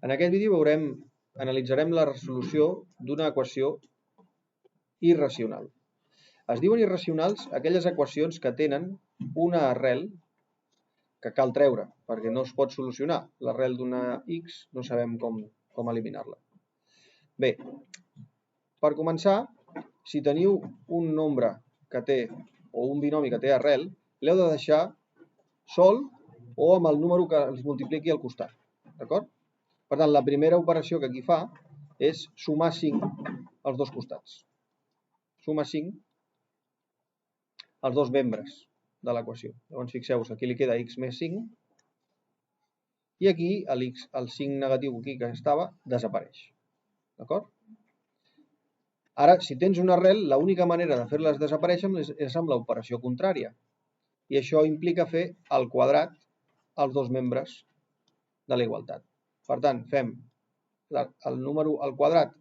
En aquest vídeo analitzarem la resolució d'una equació irracional. Es diuen irracionals aquelles equacions que tenen una arrel que cal treure, perquè no es pot solucionar. L'arrel d'una x no sabem com eliminar-la. Bé, per començar, si teniu un nombre que té, o un binomi que té arrel, l'heu de deixar sol o amb el número que els multipliqui al costat. D'acord? Per tant, la primera operació que aquí fa és sumar 5 als dos costats. Suma 5 als dos membres de l'equació. Llavors, fixeu-vos, aquí li queda x més 5 i aquí el 5 negatiu aquí que estava desapareix. D'acord? Ara, si tens una arrel, l'única manera de fer-les desaparèixer és amb l'operació contrària. I això implica fer al quadrat als dos membres de la igualtat. Per tant, fem el número al quadrat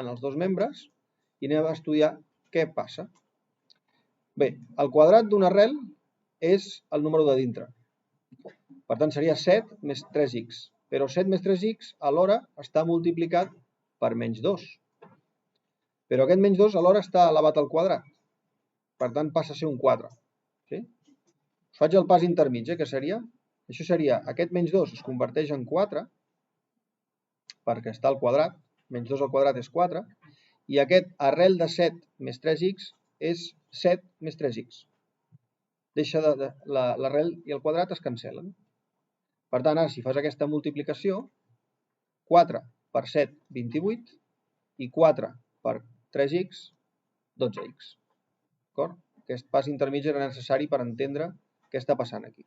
en els dos membres i anem a estudiar què passa. Bé, el quadrat d'una arrel és el número de dintre. Per tant, seria 7 més 3x. Però 7 més 3x alhora està multiplicat per menys 2. Però aquest menys 2 alhora està elevat al quadrat. Per tant, passa a ser un 4. Sí? Us faig el pas intermig, que seria? Això seria, aquest menys 2 es converteix en 4, perquè està al quadrat, menys 2 al quadrat és 4, i aquest arrel de 7 més 3x és 7 més 3x. L'arrel i el quadrat es cancel·len. Per tant, ara, si fas aquesta multiplicació, 4 per 7, 28, i 4 per 3x, 12x. D'acord? Aquest pas intermig era necessari per entendre què està passant aquí.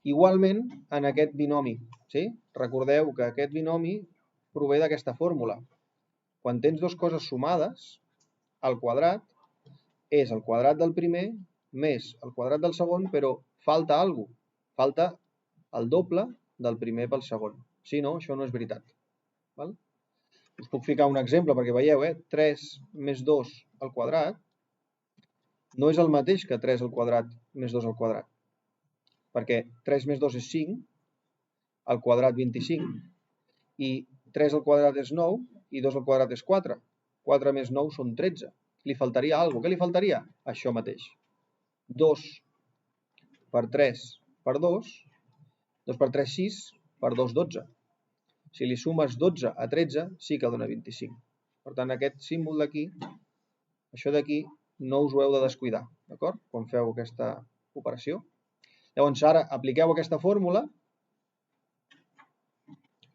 Igualment, en aquest binomi, sí? Recordeu que aquest binomi prové d'aquesta fórmula. Quan tens dues coses sumades, el quadrat és el quadrat del primer més el quadrat del segon, però falta alguna cosa. Falta el doble del primer pel segon. Si no, això no és veritat. Val? Us puc ficar un exemple perquè veieu, 3 més 2 al quadrat no és el mateix que 3 al quadrat més 2 al quadrat. Perquè 3 més 2 és 5, al quadrat 25, i 3 al quadrat és 9, i 2 al quadrat és 4. 4 més 9 són 13. Li faltaria alguna cosa. Què li faltaria? Això mateix. 2 per 3 per 2, 2 per 3, 6, per 2, 12. Si li sumes 12 a 13, sí que dona 25. Per tant, aquest símbol d'aquí, això d'aquí, no us ho heu de descuidar, d'acord? Quan feu aquesta operació. Llavors, ara apliqueu aquesta fórmula.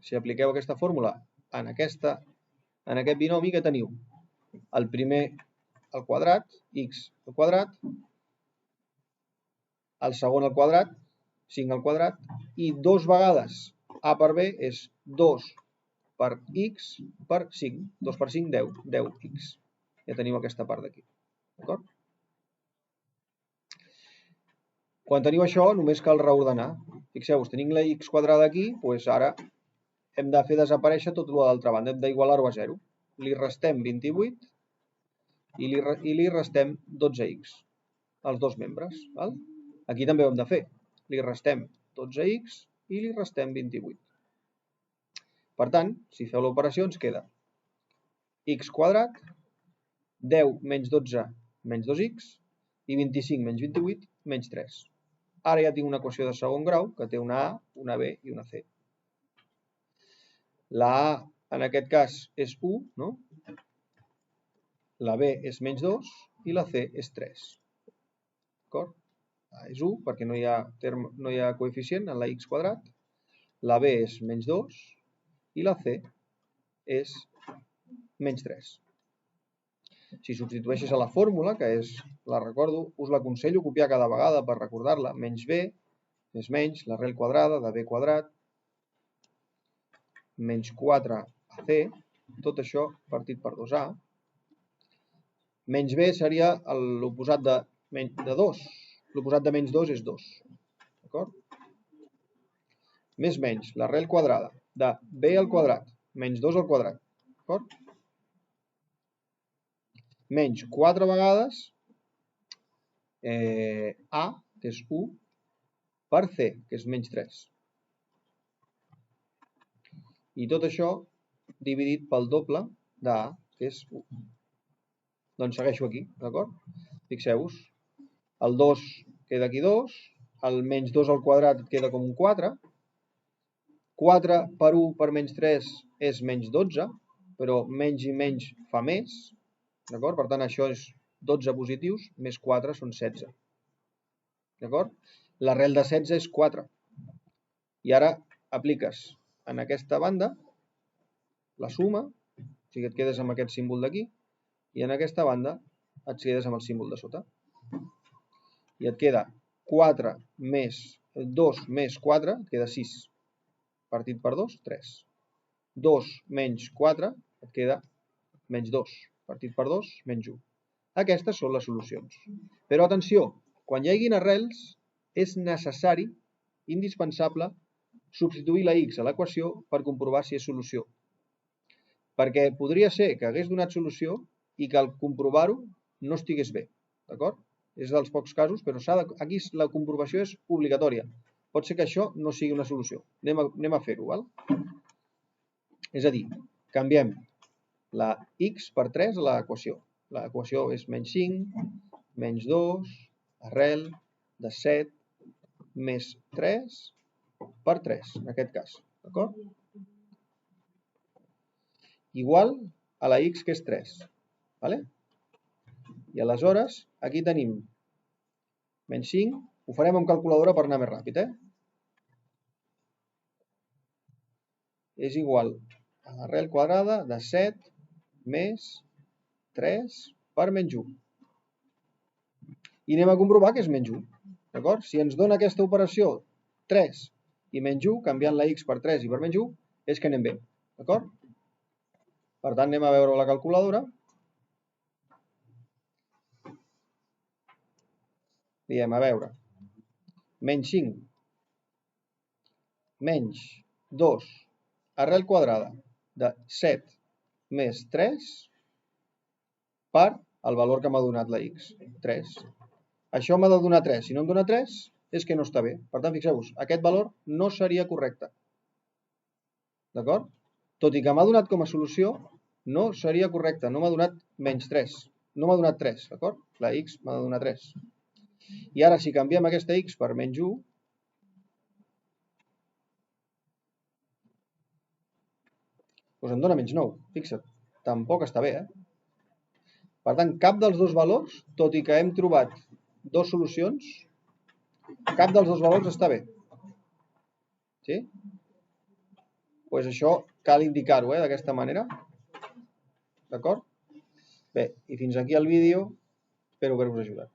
Si apliqueu aquesta fórmula en aquest binomi que teniu, el primer al quadrat, x al quadrat, el segon al quadrat, 5 al quadrat, i 2 vegades a per b és 2 per x per 5. 2 per 5, 10. 10x. Ja teniu aquesta part d'aquí. D'acord? Quan teniu això, només cal reordenar. Fixeu-vos, tenim la x quadrada aquí, doncs ara hem de fer desaparèixer tot el d'altra banda. Hem d'igualar-ho a 0. Li restem 28 i li restem 12x als dos membres. Val? Aquí també ho hem de fer. Li restem 12x i li restem 28. Per tant, si feu l'operació ens queda x quadrat, 10 menys 12 menys 2x i 25 menys 28 menys 3. Ara ja tinc una equació de segon grau que té una a, una b i una c. La a en aquest cas és 1, no? La b és menys 2 i la c és 3. D'acord? És 1 perquè no hi ha coeficient en la x quadrat. La b és menys 2 i la c és menys 3. Si substitueixes a la fórmula, que és, la recordo, us l'aconsello copiar cada vegada per recordar-la. Menys b és menys l'arrel quadrada de b quadrat menys 4ac, tot això partit per 2a. Menys b seria l'oposat de 2. L'oposat de menys 2 és 2. D'acord? Més menys l'arrel quadrada de b al quadrat menys 2 al quadrat. D'acord? Menys 4 vegades a, que és 1, per c, que és menys 3. I tot això dividit pel doble d'A, que és 1. Doncs segueixo aquí, d'acord? Fixeu-vos, el 2 queda aquí 2, el menys 2 al quadrat et queda com un 4, 4 per 1 per menys 3 és menys 12, però menys i menys fa més, d'acord? Per tant, això és 12 positius, més 4 són 16, d'acord? L'arrel de 16 és 4. I ara apliques en aquesta banda la suma, o sigui, et quedes amb aquest símbol d'aquí, i en aquesta banda et quedes amb el símbol de sota. I et queda 4 més 2 més 4, et queda 6. Partit per 2, 3. 2 menys 4, et queda menys 2. Partit per 2, menys 1. Aquestes són les solucions. Però atenció, quan hi haguin arrels, és necessari, indispensable, substituir la x a l'equació per comprovar si és solució. Perquè podria ser que hagués donat solució i que al comprovar-ho no estigués bé. D'acord? És dels pocs casos, però aquí la comprovació és obligatòria. Pot ser que això no sigui una solució. Anem a fer-ho, val? És a dir, canviem la x per 3 a l'equació. L'equació és menys 5, menys 2, arrel de 7, més 3 per 3, en aquest cas. D'acord? Igual a la x, que és 3. Vale? I aleshores, aquí tenim menys 5. Ho farem amb calculadora per anar més ràpid, És igual a l'arrel quadrada de 7 més 3 per menys 1. I anem a comprovar que és menys 1. D'acord? Si ens dona aquesta operació 3 i menys 1, canviant la x per 3 i per menys 1, és que anem bé. D'acord? Per tant, anem a veure la calculadora. Diem, a veure, menys 5 menys 2 arrel quadrada de 7 més 3 per el valor que m'ha donat la x, 3. Això m'ha de donar 3. Si no em dona 3, és que no està bé. Per tant, fixeu-vos, aquest valor no seria correcte. D'acord? Tot i que m'ha donat com a solució, no seria correcte. No m'ha donat menys 3. No m'ha donat 3, d'acord? La x m'ha de donar 3. I ara, si canviem aquesta x per menys 1, doncs em dona menys 9. Fixa't, tampoc està bé, Per tant, cap dels dos valors, tot i que hem trobat dues solucions, cap dels dos valors està bé. Sí? Doncs això cal indicar-ho, d'aquesta manera. D'acord? Bé, i fins aquí el vídeo. Espero haver-vos ajudat.